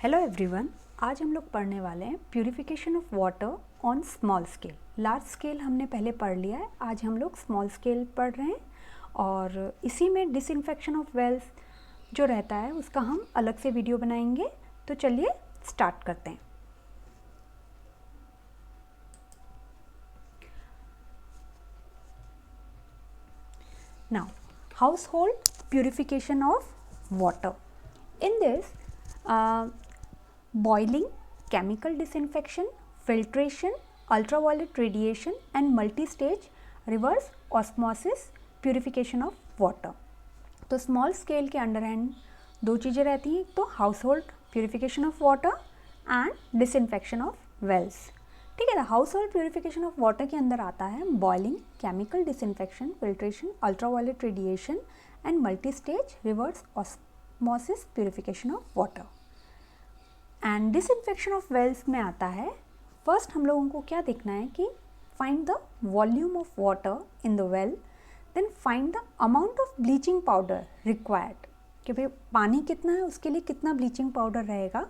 Hello everyone, आज हम लोग पढ़ने वाले हैं purification of water on small scale. Large scale हमने पहले पढ़ लिया है, आज हम लोग स्मॉल स्केल पढ़ रहे हैं और इसी में डिसइंफेक्शन ऑफ वेल्स जो रहता है उसका हम अलग से वीडियो बनाएंगे। तो चलिए स्टार्ट करते हैं। Now household purification of water. In this boiling, chemical disinfection, filtration, ultraviolet radiation and multi-stage reverse osmosis purification of water। तो स्मॉल स्केल के अंडर हैंड दो चीज़ें रहती हैं, तो household purification of water and disinfection of wells. ठीक है ना। Household purification of water के अंदर आता है boiling, chemical disinfection, filtration, ultraviolet radiation and multi stage reverse osmosis purification of water. And disinfection of wells में आता है, फर्स्ट हम लोगों को क्या देखना है कि find the volume of water in the well, then find the amount of bleaching powder required, कि भाई पानी कितना है उसके लिए कितना ब्लीचिंग पाउडर रहेगा।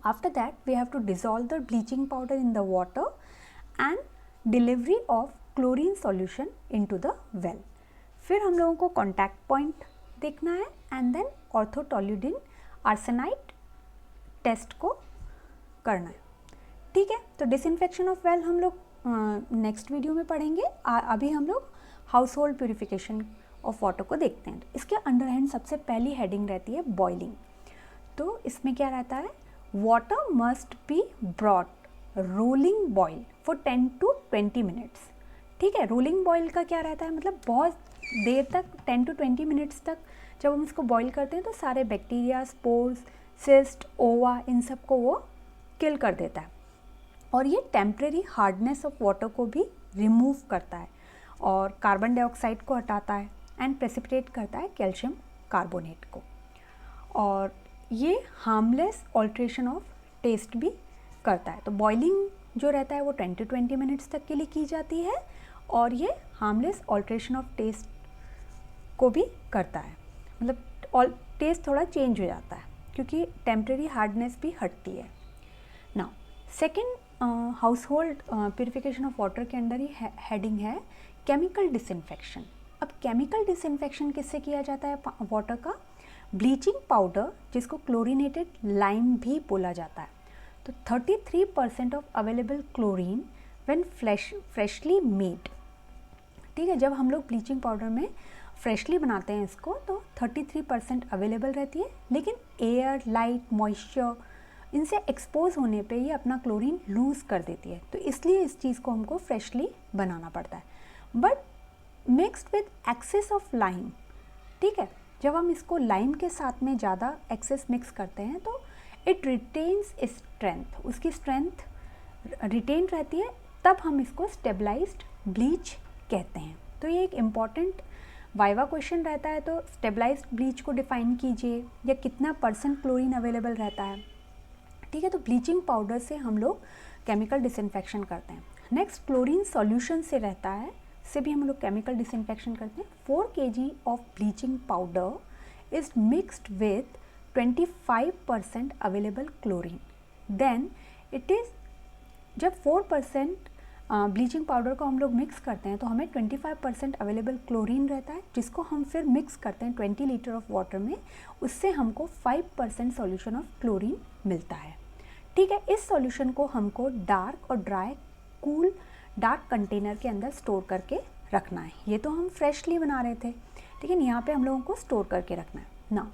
After that we have to dissolve the bleaching powder in the water and delivery of chlorine solution into the well. फिर हम लोगों को कॉन्टैक्ट पॉइंट देखना है and then orthotoluidine arsenide test को करना है। ठीक है, तो डिसइंफेक्शन ऑफ वेल हम लोग नेक्स्ट वीडियो में पढ़ेंगे। अभी हम लोग house hold purification of water को देखते हैं। इसके अंडर हैंड सबसे पहली हेडिंग रहती है बॉइलिंग। तो इसमें क्या रहता है, water must be brought rolling boil for 10 to 20 minutes. ठीक है, रोलिंग बॉइल का क्या रहता है, मतलब बहुत देर तक 10 to 20 मिनट्स तक जब हम इसको बॉइल करते हैं तो सारे बैक्टीरिया, स्पोर्स, सिस्ट, ओवा, इन सब को वो किल कर देता है और ये टेम्परेरी हार्डनेस ऑफ वाटर को भी रिमूव करता है और कार्बन डाइऑक्साइड को हटाता है एंड प्रेसिपिटेट करता है कैल्शियम कार्बोनेट को। और ये हार्मलेस ऑल्ट्रेशन ऑफ टेस्ट भी करता है। तो बॉइलिंग जो रहता है वो 10 to 20 मिनट्स तक के लिए की जाती है और ये हार्मलेस ऑल्ट्रेशन ऑफ टेस्ट को भी करता है, मतलब टेस्ट थोड़ा चेंज हो जाता है क्योंकि टेम्परेरी हार्डनेस भी हटती है। Now second house hold purification of water के अंदर ही हेडिंग है केमिकल डिसइंफेक्शन। अब केमिकल डिसइंफेक्शन किससे किया जाता है वाटर का, ब्लीचिंग पाउडर जिसको क्लोरीनेटेड लाइम भी बोला जाता है। तो 33% of available chlorine when freshly made. ठीक है, जब हम लोग ब्लीचिंग पाउडर में फ्रेशली बनाते हैं इसको तो 33% अवेलेबल रहती है, लेकिन एयर, लाइट, मॉइस्चर इनसे एक्सपोज होने पे ये अपना क्लोरीन लूज़ कर देती है। तो इसलिए इस चीज़ को हमको फ्रेशली बनाना पड़ता है, but mixed with excess of lime. ठीक है, जब हम इसको लाइम के साथ में ज़्यादा एक्सेस मिक्स करते हैं तो इट रिटेन्स स्ट्रेंथ, उसकी स्ट्रेंथ रिटेन रहती है, तब हम इसको स्टेबलाइज्ड ब्लीच कहते हैं। तो ये एक इम्पॉर्टेंट वाइवा क्वेश्चन रहता है। तो स्टेबलाइज्ड ब्लीच को डिफाइन कीजिए या कितना % क्लोरीन अवेलेबल रहता है। ठीक है, तो ब्लीचिंग पाउडर से हम लोग केमिकल डिसइंफेक्शन करते हैं। नेक्स्ट क्लोरीन सॉल्यूशन से रहता है, से भी हम लोग केमिकल डिसइंफेक्शन करते हैं। 4 kg of bleaching powder is mixed with 25% available chlorine, then it is, जब 4% ब्लीचिंग पाउडर को हम लोग मिक्स करते हैं तो हमें 25% अवेलेबल क्लोरीन रहता है, जिसको हम फिर मिक्स करते हैं 20 लीटर ऑफ वाटर में, उससे हमको 5% सॉल्यूशन ऑफ क्लोरीन मिलता है। ठीक है, इस सॉल्यूशन को हमको डार्क और ड्राई कूल डार्क कंटेनर के अंदर स्टोर करके रखना है। ये तो हम फ्रेशली बना रहे थे, लेकिन यहाँ पे हम लोगों को स्टोर करके रखना है। नाउ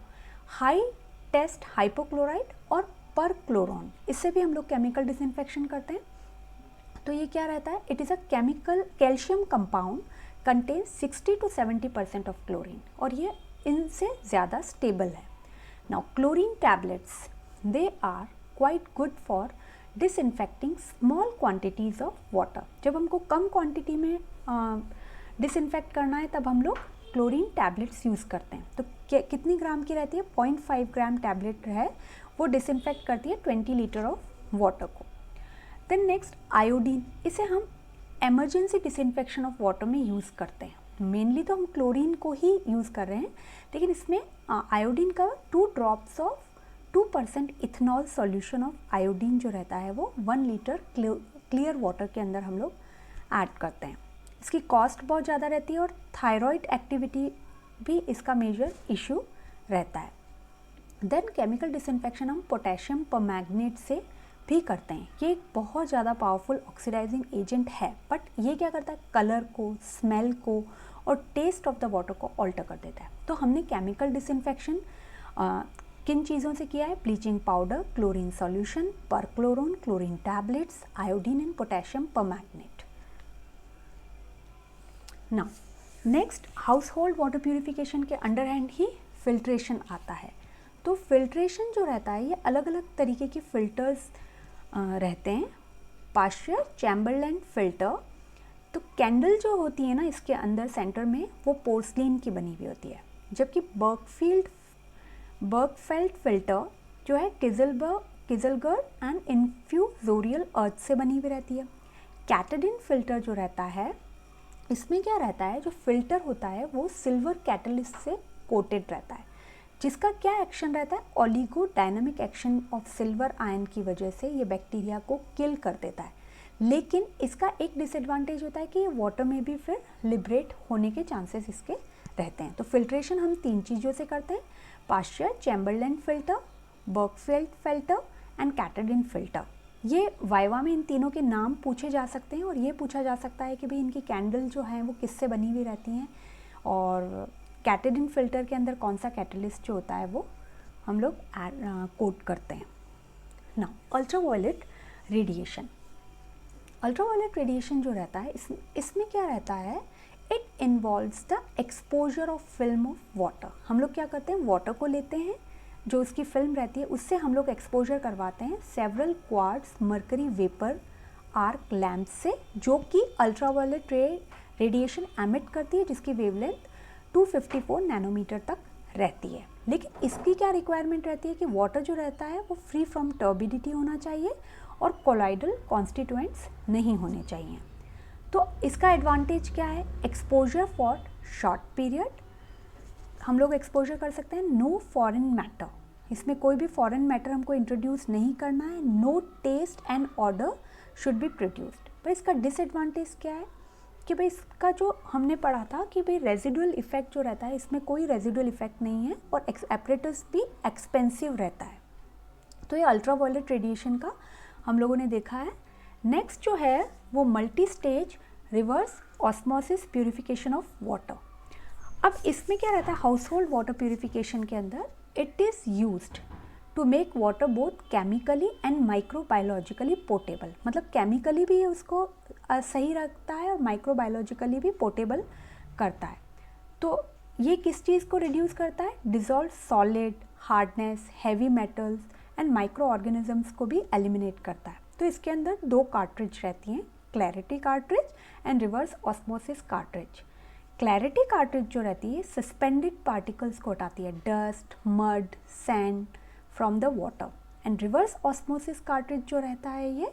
हाई टेस्ट हाइपोक्लोराइड और परक्लोरॉन, इससे भी हम लोग केमिकल डिसइंफेक्शन करते हैं। तो ये क्या रहता है, it is a chemical calcium compound contains 60 to 70% of chlorine और ये इनसे ज़्यादा स्टेबल है। Now chlorine tablets, they are quite good for disinfecting small quantities of water. जब हमको कम क्वांटिटी में डिसइंफेक्ट करना है तब हम लोग क्लोरीन टैबलेट्स यूज़ करते हैं। तो कितनी ग्राम की रहती है, 0.5 ग्राम टैबलेट है, वो डिसइंफेक्ट करती है 20 लीटर ऑफ वाटर को। देन नेक्स्ट आयोडीन, इसे हम एमरजेंसी डिसइंफेक्शन ऑफ वाटर में यूज़ करते हैं। मेनली तो हम क्लोरीन को ही यूज़ कर रहे हैं, लेकिन इसमें आयोडीन का 2 drops of 2% ethanol solution of iodine जो रहता है वो 1 लीटर क्लियर वाटर के अंदर हम लोग ऐड करते हैं। इसकी कॉस्ट बहुत ज़्यादा रहती है और थायराइड एक्टिविटी भी इसका मेजर इशू रहता है। देन केमिकल डिसइंफेक्शन हम पोटेशियम परमैंगनेट से भी करते हैं। ये एक बहुत ज़्यादा पावरफुल ऑक्सीडाइजिंग एजेंट है, बट ये क्या करता है, कलर को, स्मेल को और टेस्ट ऑफ द वाटर को ऑल्टर कर देता है। तो हमने केमिकल डिसइंफेक्शन किन चीज़ों से किया है, bleaching powder, chlorine solution, perchloron, chlorine tablets, iodine and potassium permanganate. Now next, household water purification के अंडर हैंड ही फिल्ट्रेशन आता है। तो फिल्ट्रेशन जो रहता है ये अलग अलग तरीके के फिल्टर्स रहते हैं। पाश्चर, चैम्बरलैंड फिल्टर, तो कैंडल जो होती है ना इसके अंदर सेंटर में वो पोर्सलिन की बनी हुई होती है, जबकि बर्गफेल्ड फिल्टर जो है किजलगर्ड एंड इन्फ्यूजोरियल अर्थ से बनी हुई रहती है। कैटाडिन फिल्टर जो रहता है इसमें क्या रहता है, जो फिल्टर होता है वो सिल्वर कैटलिस्ट से कोटेड रहता है, जिसका क्या एक्शन रहता है, oligo dynamic action of silver ion की वजह से ये बैक्टीरिया को किल कर देता है। लेकिन इसका एक डिसएडवांटेज होता है कि ये वाटर में भी फिर लिबरेट होने के चांसेस इसके रहते हैं। तो फिल्ट्रेशन हम 3 चीज़ों से करते हैं, Pasteur, Chamberland filter, Berkefeld filter and Katadyn filter. ये वाइवा में इन तीनों के नाम पूछे जा सकते हैं और ये पूछा जा सकता है कि भाई इनकी कैंडल जो है वो किससे बनी हुई रहती हैं और कैटाडिन फिल्टर के अंदर कौन सा कैटलिस्ट जो होता है वो हम लोग कोट करते हैं। Now ultraviolet radiation. Ultraviolet radiation जो रहता है इसमें क्या रहता है, it involves the exposure of film of water. हम लोग क्या करते हैं, वाटर को लेते हैं, जो उसकी फिल्म रहती है उससे हम लोग एक्सपोजर करवाते हैं several quartz mercury vapour arc lamp से, जो कि अल्ट्रावायलेट रेडिएशन एमिट करती है, जिसकी वेवलेंथ 254 नैनोमीटर तक रहती है। लेकिन इसकी क्या रिक्वायरमेंट रहती है कि वाटर जो रहता है वो फ्री फ्रॉम टर्बिडिटी होना चाहिए और कोलाइडल कॉन्स्टिट्यूएंट्स नहीं होने चाहिए। तो इसका एडवांटेज क्या है, एक्सपोजर फॉर शॉर्ट पीरियड हम लोग एक्सपोजर कर सकते हैं, नो फॉरेन मैटर, इसमें कोई भी फॉरेन मैटर हमको इंट्रोड्यूस नहीं करना है, no taste and odour should be produced. पर इसका डिसएडवांटेज क्या है कि भाई इसका जो हमने पढ़ा था कि भाई रेजिडुअल इफेक्ट जो रहता है इसमें कोई रेजिडुअल इफेक्ट नहीं है और एपरेटस भी एक्सपेंसिव रहता है। तो ये अल्ट्रावायलेट रेडिएशन का हम लोगों ने देखा है। नेक्स्ट जो है वो multi stage reverse osmosis purification of water. अब इसमें क्या रहता है, हाउस होल्ड वाटर प्यूरिफिकेशन के अंदर it is used to make water both chemically and microbiologically portable. मतलब केमिकली भी उसको सही रखता है और माइक्रोबायोलॉजिकली भी पोर्टेबल करता है। तो ये किस चीज़ को रिड्यूस करता है, dissolve solid, hardness, heavy metals and micro organisms को भी एलिमिनेट करता है। तो इसके अंदर 2 कार्ट्रिज रहती हैं, clarity cartridge and reverse osmosis cartridge. Clarity cartridge जो रहती है सस्पेंडेड पार्टिकल्स को हटाती है, dust, mud, sand from the water. And reverse osmosis cartridge जो रहता है ये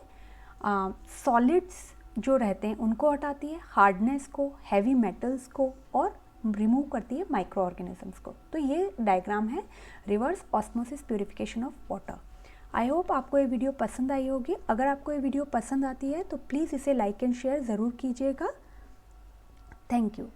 सॉलिड्स जो रहते हैं उनको हटाती है, हार्डनेस को, हैवी मेटल्स को और रिमूव करती है माइक्रो ऑर्गेनिजम्स को। तो ये डायग्राम है reverse osmosis purification of water. I hope आपको ये वीडियो पसंद आई होगी। अगर आपको ये वीडियो पसंद आती है तो प्लीज़ इसे लाइक एंड शेयर ज़रूर कीजिएगा। Thank you.